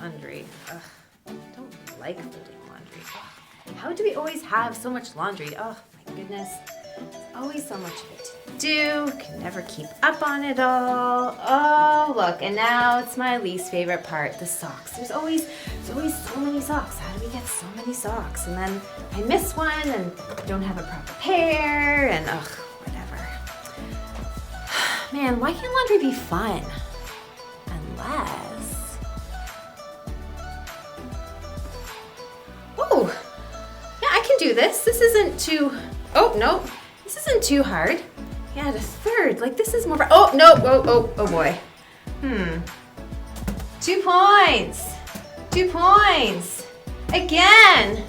laundry. Ugh, I don't like folding laundry. Ugh. How do we always have so much laundry? Oh my goodness. There's always so much of it to do. Can never keep up on it all. Oh, look, and now it's my least favorite part, the socks. There's always so many socks. How do we get so many socks? And then I miss one and don't have a proper pair and whatever. Man, why can't laundry be fun? Unless... Oh, yeah, I can do this. This isn't too... Oh, no. This isn't too hard. Yeah, the third. Like, this is more... Oh, no. Oh, boy. 2 points. 2 points. Again.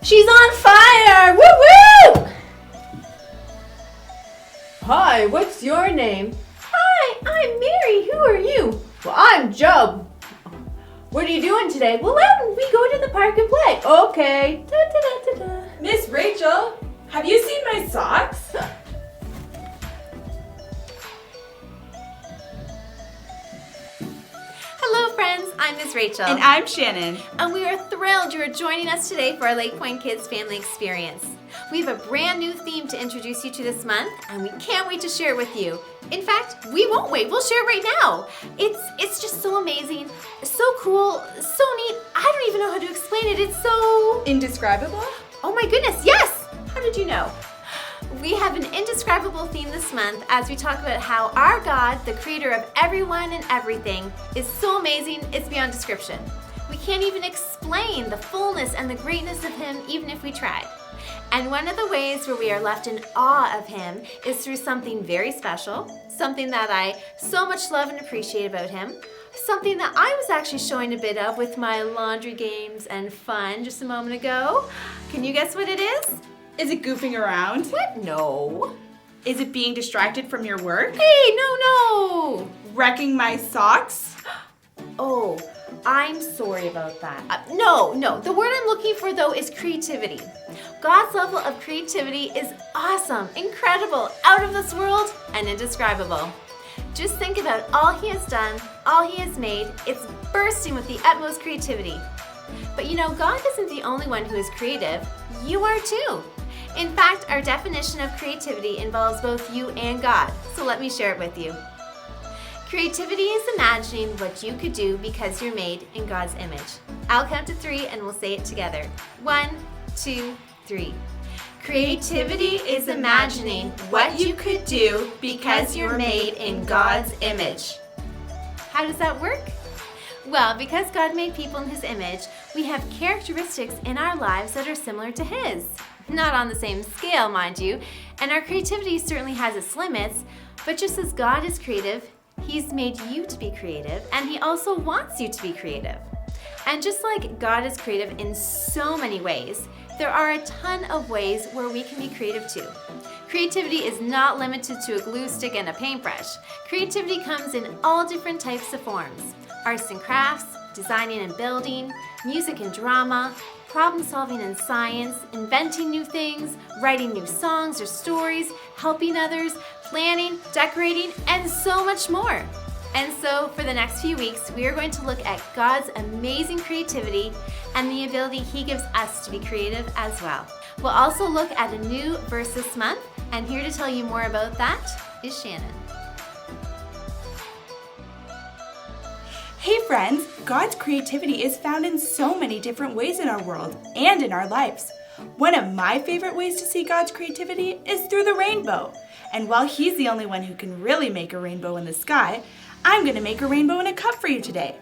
She's on fire. Woo-woo! Hi, what's your name? Hi, I'm Mary. Who are you? Well, I'm Joe. What are you doing today? Well, we go to the park and play. Okay. Da-da-da-da-da. Miss Rachel, have you seen my socks? Hello, friends. I'm Miss Rachel. And I'm Shannon. And we are thrilled you are joining us today for our LakePoint Kids Family Experience. We have a brand new theme to introduce you to this month, and we can't wait to share it with you. In fact, we won't wait. We'll share it right now. It's just so amazing, so cool, so neat. I don't even know how to explain it. It's so... Indescribable? Oh my goodness, yes! How did you know? We have an indescribable theme this month as we talk about how our God, the creator of everyone and everything, is so amazing it's beyond description. We can't even explain the fullness and the greatness of Him even if we tried. And one of the ways where we are left in awe of Him is through something very special, something that I so much love and appreciate about Him, something that I was actually showing a bit of with my laundry games and fun just a moment ago. Can you guess what it is? Is it goofing around? What? No. Is it being distracted from your work? Hey, no. Wrecking my socks? Oh, I'm sorry about that. No. The word I'm looking for, though, is creativity. God's level of creativity is awesome, incredible, out of this world, and indescribable. Just think about all He has done, all He has made. It's bursting with the utmost creativity. But you know, God isn't the only one who is creative. You are too. In fact, our definition of creativity involves both you and God, so let me share it with you. Creativity is imagining what you could do because you're made in God's image. I'll count to 3 and we'll say it together. 1, 2, 3. Creativity is imagining what you could do because you're made in God's image. How does that work? Well, because God made people in His image, we have characteristics in our lives that are similar to His. Not on the same scale, mind you, and our creativity certainly has its limits, but just as God is creative, He's made you to be creative, and He also wants you to be creative. And just like God is creative in so many ways, there are a ton of ways where we can be creative too. Creativity is not limited to a glue stick and a paintbrush. Creativity comes in all different types of forms. Arts and crafts, designing and building, music and drama, problem solving and science, inventing new things, writing new songs or stories, helping others, planning, decorating, and so much more. And so for the next few weeks, we are going to look at God's amazing creativity and the ability He gives us to be creative as well. We'll also look at a new verse this month, and here to tell you more about that is Shannon. Hey friends, God's creativity is found in so many different ways in our world and in our lives. One of my favorite ways to see God's creativity is through the rainbow. And while He's the only one who can really make a rainbow in the sky, I'm going to make a rainbow in a cup for you today.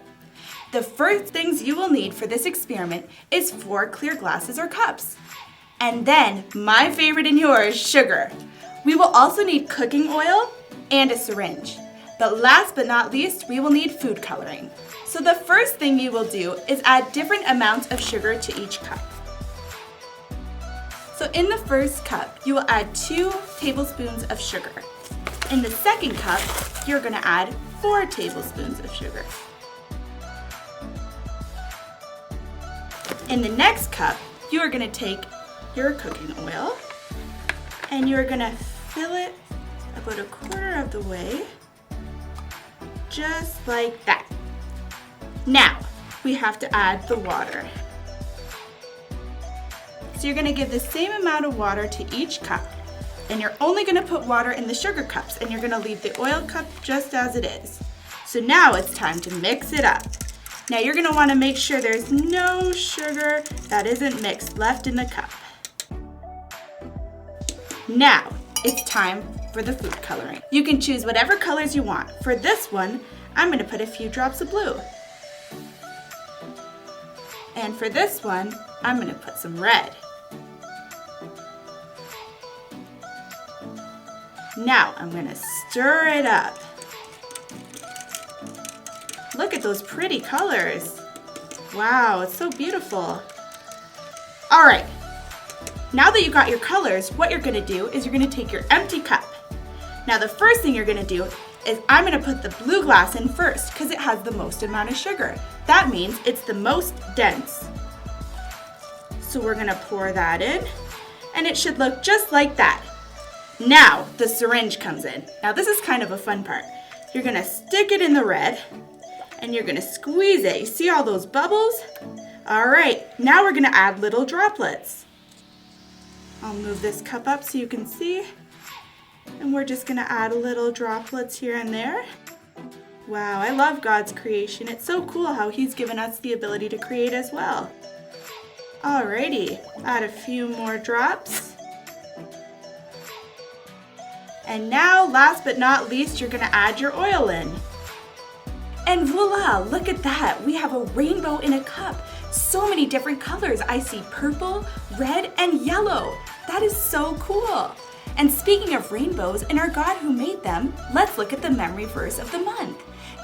The first things you will need for this experiment is 4 clear glasses or cups. And then, my favorite and yours, sugar. We will also need cooking oil and a syringe. But last but not least, we will need food coloring. So the first thing you will do is add different amounts of sugar to each cup. So in the first cup, you will add 2 tablespoons of sugar. In the second cup, you're going to add 4 tablespoons of sugar. In the next cup, you are going to take your cooking oil and you're going to fill it about 1/4 of the way, just like that. Now, we have to add the water. So you're gonna give the same amount of water to each cup. And you're only gonna put water in the sugar cups, and you're gonna leave the oil cup just as it is. So now it's time to mix it up. Now you're gonna wanna make sure there's no sugar that isn't mixed left in the cup. Now it's time for the food coloring. You can choose whatever colors you want. For this one, I'm gonna put a few drops of blue. And for this one, I'm gonna put some red. Now I'm gonna stir it up. Look at those pretty colors. Wow, it's so beautiful. All right, now that you got your colors, what you're gonna do is you're gonna take your empty cup. Now the first thing you're gonna do is I'm gonna put the blue glass in first because it has the most amount of sugar. That means it's the most dense. So we're gonna pour that in, and it should look just like that. Now the syringe comes in. Now this is kind of a fun part. You're gonna stick it in the red, and you're gonna squeeze it. You see all those bubbles? All right, now we're gonna add little droplets. I'll move this cup up so you can see. And we're just gonna add little droplets here and there. Wow, I love God's creation. It's so cool how He's given us the ability to create as well. Alrighty, add a few more drops. And now, last but not least, you're gonna add your oil in. And voila, look at that. We have a rainbow in a cup. So many different colors. I see purple, red, and yellow. That is so cool. And speaking of rainbows and our God who made them, let's look at the memory verse of the month.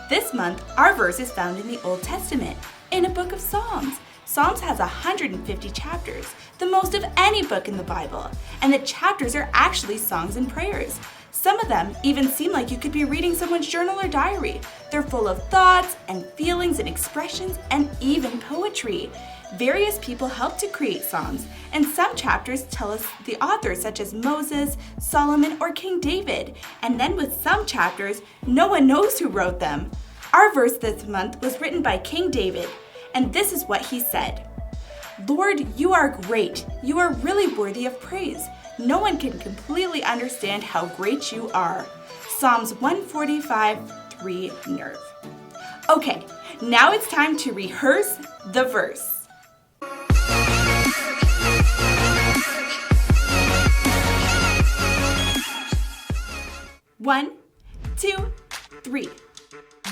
This month, our verse is found in the Old Testament, in a book of Psalms. Psalms has 150 chapters, the most of any book in the Bible. And the chapters are actually songs and prayers. Some of them even seem like you could be reading someone's journal or diary. They're full of thoughts and feelings and expressions and even poetry. Various people helped to create Psalms, and some chapters tell us the authors such as Moses, Solomon, or King David. And then with some chapters, no one knows who wrote them. Our verse this month was written by King David, and this is what he said. Lord, you are great. You are really worthy of praise. No one can completely understand how great you are. Psalms 145:3 Nerve. Okay, now it's time to rehearse the verse. One, two, three.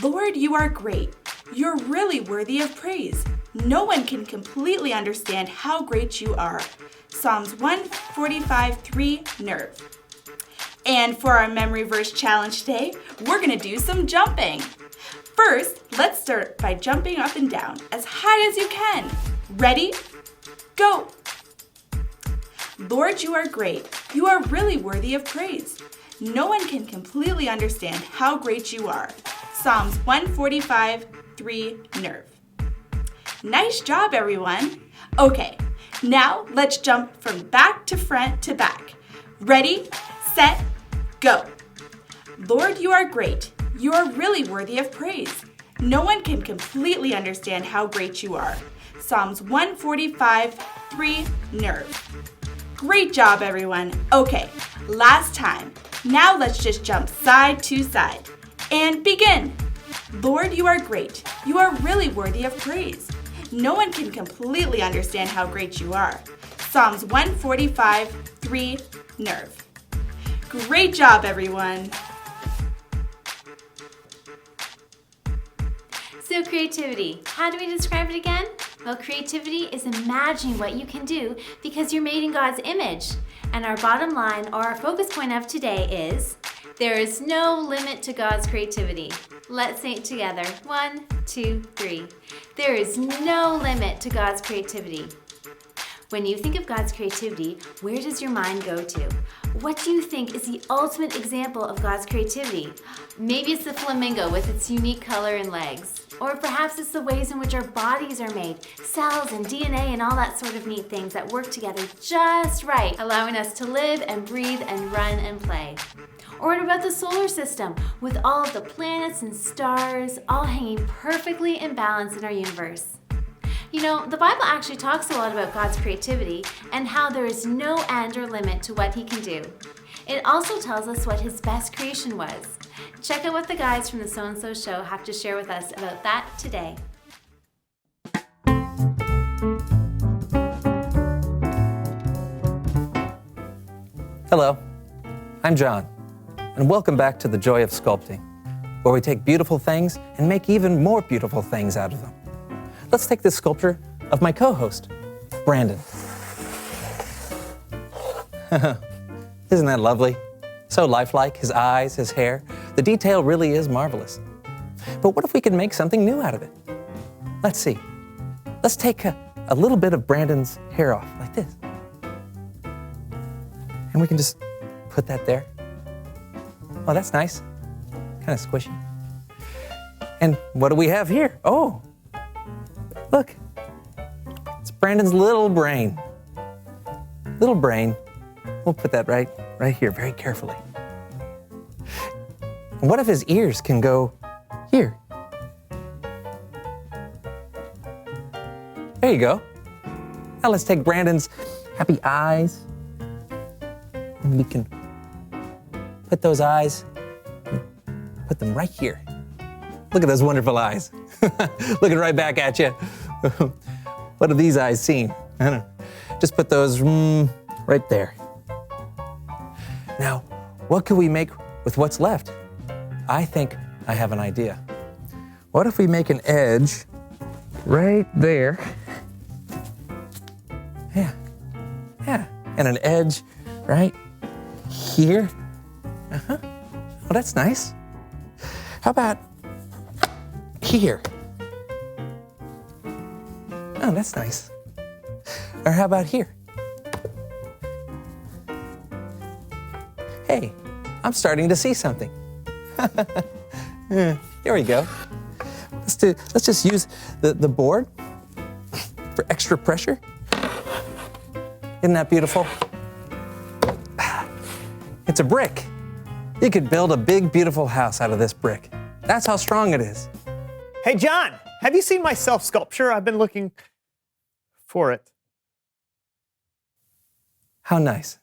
Lord, you are great. You're really worthy of praise. No one can completely understand how great you are. Psalms 145:3 Nerve. And for our memory verse challenge today, we're gonna do some jumping. First, let's start by jumping up and down as high as you can. Ready? Go! Lord, you are great. You are really worthy of praise. No one can completely understand how great you are. Psalms 145:3 Nerve. Nice job, everyone. Okay, now let's jump from back to front to back. Ready, set, go. Lord, you are great. You are really worthy of praise. No one can completely understand how great you are. Psalms 145:3 Nerve. Great job, everyone. Okay, last time. Now let's just jump side to side. And begin. Lord, you are great. You are really worthy of praise. No one can completely understand how great you are. Psalms 145:3 Nerve. Great job, everyone. So creativity, how do we describe it again? Well, creativity is imagining what you can do because you're made in God's image. And our bottom line, or our focus point of today is, there is no limit to God's creativity. Let's say it together. 1, 2, 3. There is no limit to God's creativity. When you think of God's creativity, where does your mind go to? What do you think is the ultimate example of God's creativity? Maybe it's the flamingo with its unique color and legs. Or perhaps it's the ways in which our bodies are made, cells and DNA and all that sort of neat things that work together just right, allowing us to live and breathe and run and play. Or what about the solar system, with all of the planets and stars all hanging perfectly in balance in our universe? You know, the Bible actually talks a lot about God's creativity and how there is no end or limit to what He can do. It also tells us what His best creation was. Check out what the guys from the So and So Show have to share with us about that today. Hello, I'm John, and welcome back to The Joy of Sculpting, where we take beautiful things and make even more beautiful things out of them. Let's take this sculpture of my co-host, Brandon. Isn't that lovely? So lifelike, his eyes, his hair. The detail really is marvelous. But what if we could make something new out of it? Let's see. Let's take a little bit of Brandon's hair off, like this. And we can just put that there. Oh, that's nice. Kind of squishy. And what do we have here? Oh, look. It's Brandon's little brain. Little brain. We'll put that right here, very carefully. And what if his ears can go here? There you go. Now let's take Brandon's happy eyes. And we can put those eyes, put them right here. Look at those wonderful eyes. Looking right back at you. What have these eyes seen? I don't know. Just put those right there. Now, what can we make with what's left? I think I have an idea. What if we make an edge right there? Yeah, and an edge right here. Well, that's nice. How about here? Oh, that's nice. Or how about here? Hey, I'm starting to see something. Here we go. Let's just use the board for extra pressure. Isn't that beautiful? It's a brick. You could build a big, beautiful house out of this brick. That's how strong it is. Hey, John, have you seen my self-sculpture? I've been looking for it. How nice.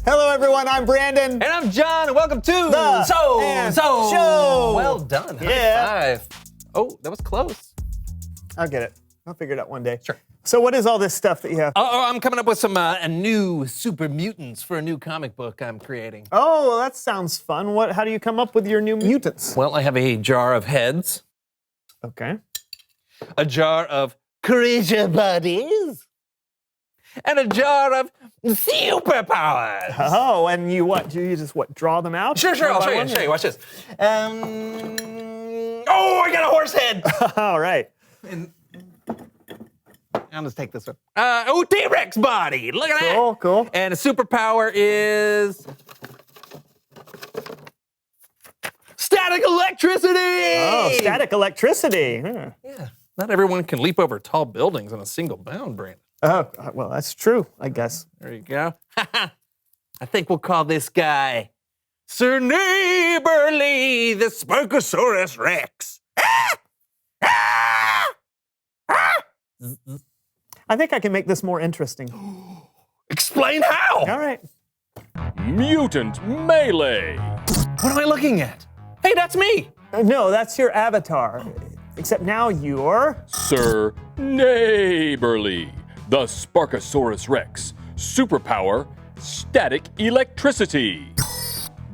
Hello, everyone. I'm Brandon. And I'm John, and welcome to The So Show. Well done. Yeah. High five. Oh, that was close. I'll get it. I'll figure it out one day. Sure. So what is all this stuff that you have? I'm coming up with some new super mutants for a new comic book I'm creating. Oh, well, that sounds fun. How do you come up with your new mutants? Well, I have a jar of heads, Okay. a jar of creature bodies, and a jar of superpowers. Oh, and you what? Do you just draw them out? Sure. I'll show you. Watch this. Oh, I got a horse head. All right. And I'll just take this one. T-Rex body. Look at that. Cool. And a superpower is static electricity. Oh, static electricity. Huh. Yeah. Not everyone can leap over tall buildings in a single bound, Brandon. Oh, well, that's true, I guess. There you go. I think we'll call this guy Sir Neighborly, the Sparkosaurus Rex. I think I can make this more interesting. Explain how. All right. Mutant Melee. What am I looking at? Hey, that's me. No, that's your avatar. Except now you're... Sir Neighborly, the Sparkosaurus Rex. Superpower, static electricity.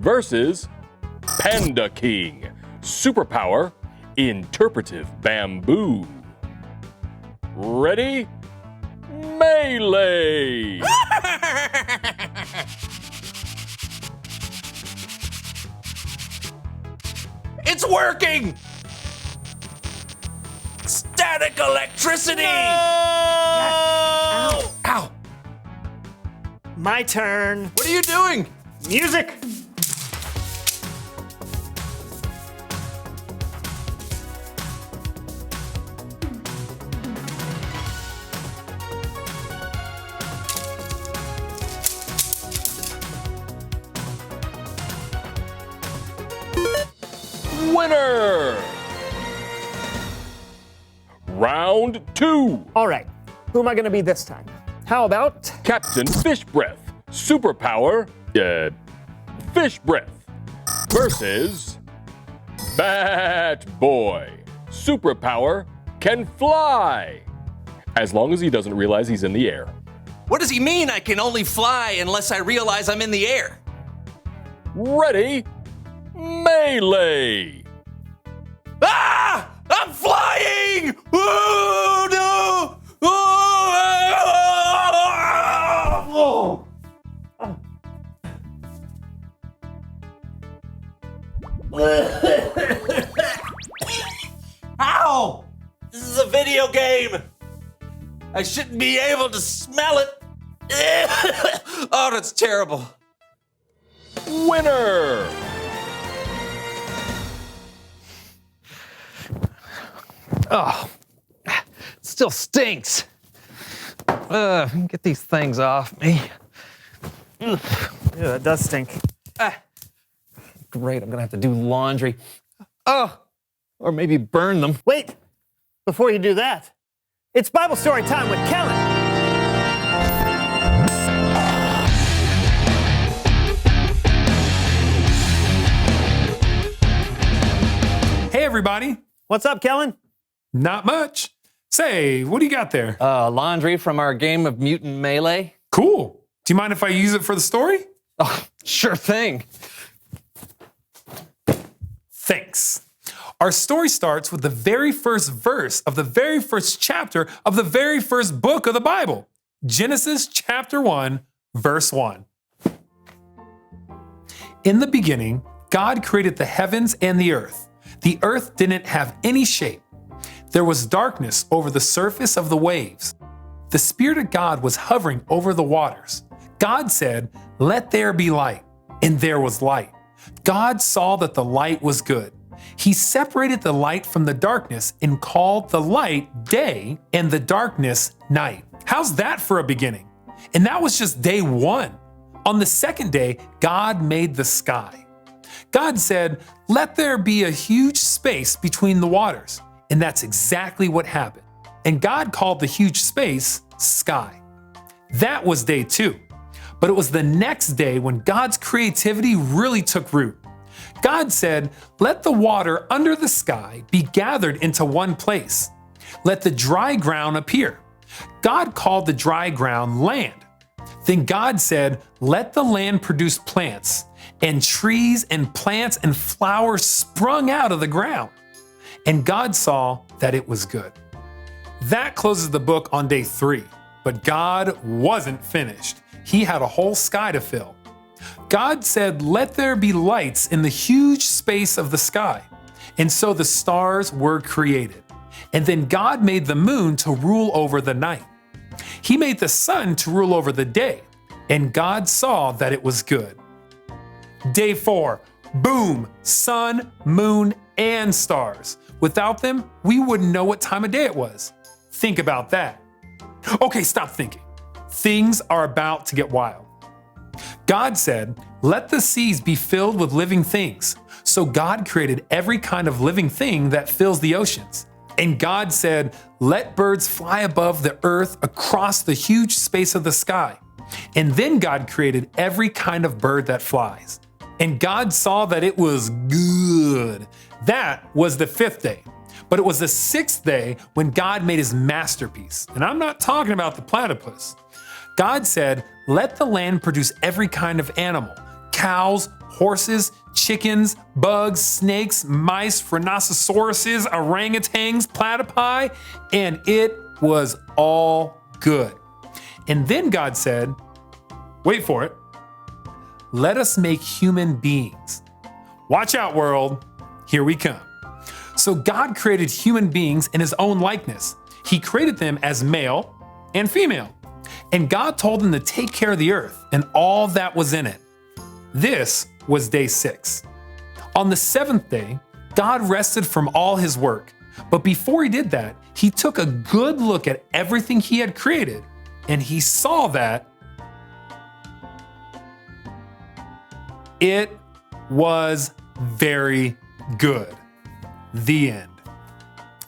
Versus Panda King. Superpower, interpretive bamboo. Ready? Melee! It's working! Static electricity! Ow. Ow! My turn. What are you doing? Music. Winner! Round 2. All right, who am I going to be this time? How about Captain Fish Breath, superpower, Fish Breath, versus Bat Boy, superpower, can fly, as long as he doesn't realize he's in the air. What does he mean I can only fly unless I realize I'm in the air? Ready? Melee! Ah! I'm flying! Oh, no! Oh! Ow! This is a video game. I shouldn't be able to smell it. Oh, that's terrible. Winner! Oh, it still stinks. Get these things off me. Yeah, that does stink. Great, I'm gonna have to do laundry. Oh, or maybe burn them. Wait, before you do that, it's Bible story time with Kellen. Hey, everybody. What's up, Kellen? Not much. Say, what do you got there? Laundry from our game of Mutant Melee. Cool. Do you mind if I use it for the story? Oh, sure thing. Thanks. Our story starts with the very first verse of the very first chapter of the very first book of the Bible, Genesis chapter 1, verse 1. In the beginning, God created the heavens and the earth. The earth didn't have any shape. There was darkness over the surface of the waves. The Spirit of God was hovering over the waters. God said, "Let there be light," and there was light. God saw that the light was good. He separated the light from the darkness and called the light day and the darkness night. How's that for a beginning? And that was just day 1. On the second day, God made the sky. God said, "Let there be a huge space between the waters." And that's exactly what happened. And God called the huge space sky. That was day 2. But it was the next day when God's creativity really took root. God said, "Let the water under the sky be gathered into one place. Let the dry ground appear." God called the dry ground land. Then God said, "Let the land produce plants," and trees and plants and flowers sprung out of the ground. And God saw that it was good. That closes the book on day 3, but God wasn't finished. He had a whole sky to fill. God said, "Let there be lights in the huge space of the sky." And so the stars were created. And then God made the moon to rule over the night. He made the sun to rule over the day. And God saw that it was good. Day 4, boom, sun, moon, and stars. Without them, we wouldn't know what time of day it was. Think about that. Okay, stop thinking. Things are about to get wild. God said, "Let the seas be filled with living things." So God created every kind of living thing that fills the oceans. And God said, "Let birds fly above the earth across the huge space of the sky." And then God created every kind of bird that flies. And God saw that it was good. That was the 5th day. But it was the 6th day when God made his masterpiece. And I'm not talking about the platypus. God said, "Let the land produce every kind of animal: cows, horses, chickens, bugs, snakes, mice, rhinoceroses, orangutans, platypi," and it was all good. And then God said, wait for it, "Let us make human beings." Watch out, world. Here we come. So God created human beings in his own likeness. He created them as male and female. And God told them to take care of the earth and all that was in it. This was day 6. On the 7th day, God rested from all his work. But before he did that, he took a good look at everything he had created, and he saw that it was very good. The end.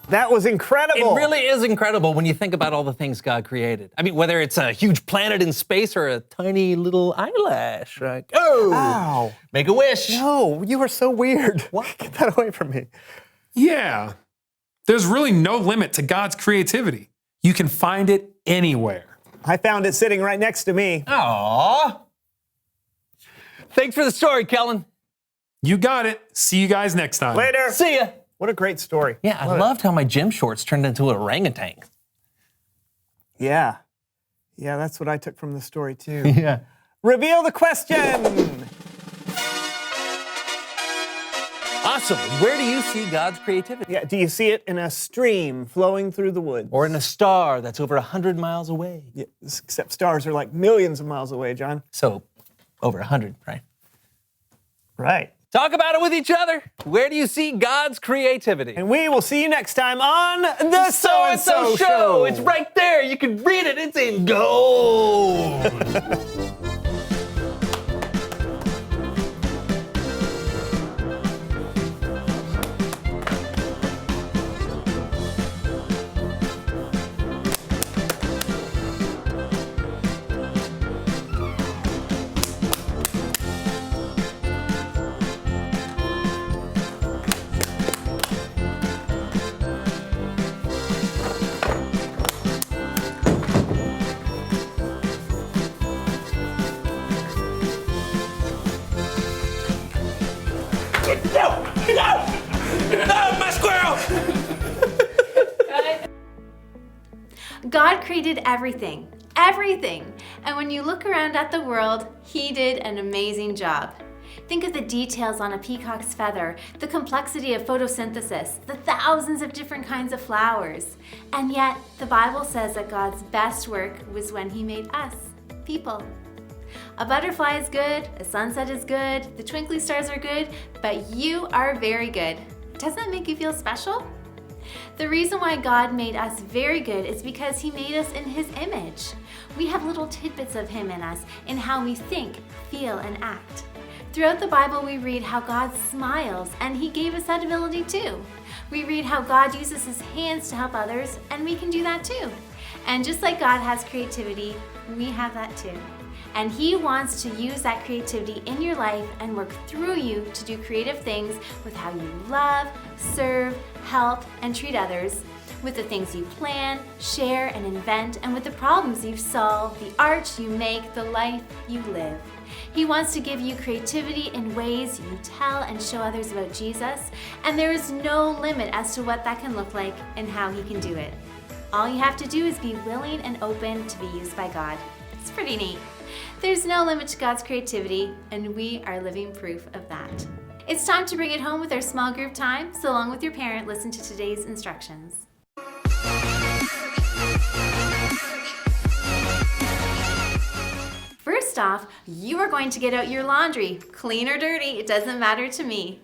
That was incredible. It really is incredible when you think about all the things God created. I mean, whether it's a huge planet in space or a tiny little eyelash. Like, oh, Ow. make a wish. No, you are so weird. What? Get that away from me. Yeah. There's really no limit to God's creativity. You can find it anywhere. I found it sitting right next to me. Aww. Thanks for the story, Kellen. You got it. See you guys next time. Later. See ya. What a great story. Yeah, I Love it. loved how my gym shorts turned into an orangutan. Yeah. Yeah, that's what I took from the story too. Yeah. Reveal the question. Awesome. Where do you see God's creativity? Yeah, do you see it in a stream flowing through the woods? Or in a star that's over 100 miles away? Yeah, except stars are like millions of miles away, John. So, over 100, right? Right. Talk about it with each other. Where do you see God's creativity? And we will see you next time on the So-and-so Show. It's right there. You can read it. It's in gold. My squirrel! God created everything, everything. And when you look around at the world, He did an amazing job. Think of the details on a peacock's feather, the complexity of photosynthesis, the thousands of different kinds of flowers. And yet, the Bible says that God's best work was when He made us, people. A butterfly is good, a sunset is good, the twinkly stars are good, but you are very good. Doesn't that make you feel special? The reason why God made us very good is because He made us in His image. We have little tidbits of Him in us, in how we think, feel, and act. Throughout the Bible, we read how God smiles, and He gave us that ability too. We read how God uses His hands to help others, and we can do that too. And just like God has creativity, we have that too. And He wants to use that creativity in your life and work through you to do creative things with how you love, serve, help, and treat others, with the things you plan, share, and invent, and with the problems you solve, the art you make, the life you live. He wants to give you creativity in ways you tell and show others about Jesus, and there is no limit as to what that can look like and how He can do it. All you have to do is be willing and open to be used by God. It's pretty neat. There's no limit to God's creativity, and we are living proof of that. It's time to bring it home with our small group time, so along with your parent, listen to today's instructions. First off, you are going to get out your laundry. Clean or dirty, it doesn't matter to me.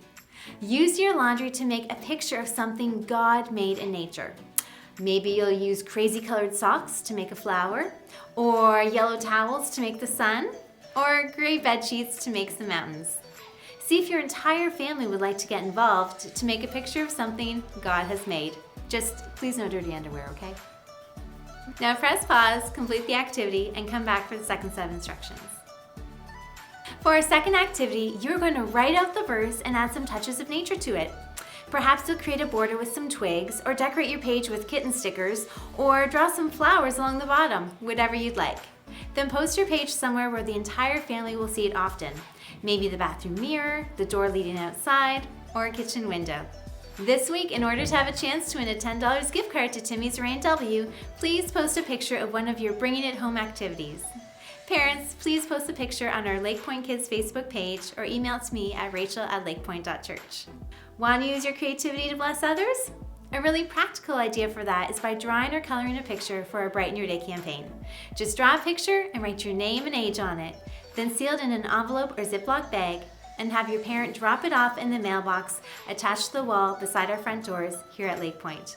Use your laundry to make a picture of something God made in nature. Maybe you'll use crazy colored socks to make a flower, or yellow towels to make the sun, or gray bed sheets to make some mountains. See if your entire family would like to get involved to make a picture of something God has made. Just please no dirty underwear, okay? Now press pause, complete the activity, and come back for the second set of instructions. For our second activity, you're going to write out the verse and add some touches of nature to it. Perhaps you'll create a border with some twigs, or decorate your page with kitten stickers, or draw some flowers along the bottom, whatever you'd like. Then post your page somewhere where the entire family will see it often. Maybe the bathroom mirror, the door leading outside, or a kitchen window. This week, in order to have a chance to win a $10 gift card to Timmy's Rain W, please post a picture of one of your Bringing It Home activities. Parents, please post a picture on our LakePoint Kids Facebook page or email it to me at rachel@lakepoint.church. Want to use your creativity to bless others? A really practical idea for that is by drawing or coloring a picture for our Brighten Your Day campaign. Just draw a picture and write your name and age on it, then seal it in an envelope or Ziploc bag, and have your parent drop it off in the mailbox attached to the wall beside our front doors here at LakePoint.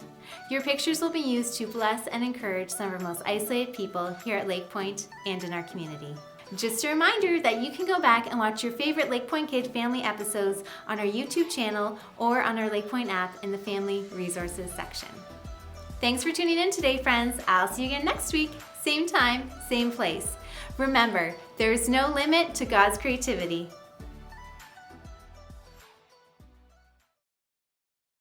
Your pictures will be used to bless and encourage some of our most isolated people here at LakePoint and in our community. Just a reminder that you can go back and watch your favorite LakePoint Kids family episodes on our YouTube channel or on our LakePoint app in the Family Resources section. Thanks for tuning in today, friends. I'll see you again next week, same time, same place. Remember, there is no limit to God's creativity.